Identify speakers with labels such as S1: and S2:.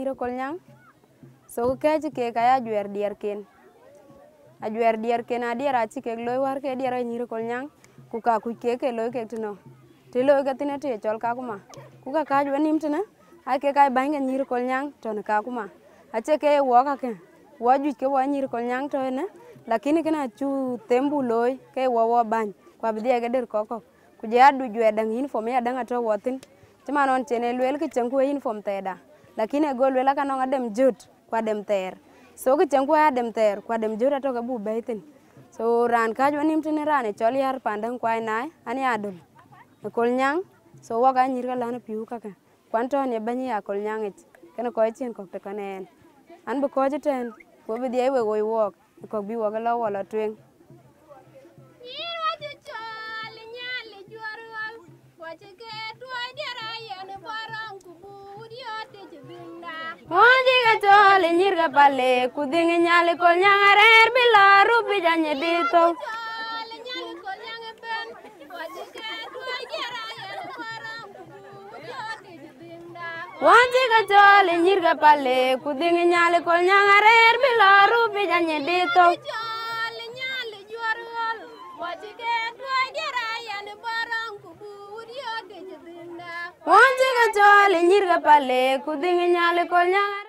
S1: nyiro kolnyang so ke ke kaya juer dier ken a juer dier ken a dier a ci ke loy war ke dier nyiro kolnyang ku ka ku ke loy ke tino te loy ke tine te chol ka kuma ku ka ju nim tine ai ke kai bange nyiro kolnyang to ne ka kuma a ce ke wo ka ke wo ju ke wo nyiro kolnyang to ne lakini kana chu tembu loy ke wo ban kwa bi dia ke der koko ku je adu juer dang uniform ya dang ato wotin cuma non chene luel ke chenku uniform teda lakini go luel ka no ngadem jut kwa dem ter so ke chenku ya dem ter kwa dem jut ato ke bu baitin so ran ka jo nim tine ran e chol yar pandang kwa nai ani adul e kolnyang so wa ga nyir ka lan piu ka ka kwanto ne bani ya kolnyang it kana ko chen ko te kanen an bu ko jiten ko bi dia we go wok ko bi wo ga la wala twen Onji ga tole nyirga pale kudingi nyali kol nyangarer bila rupi janye dito Onji ga tole nyirga pale kudingi nyali kol nyangarer bila rupi janye dito Onji ga tole nyirga pale kudingi nyali kol nyangarer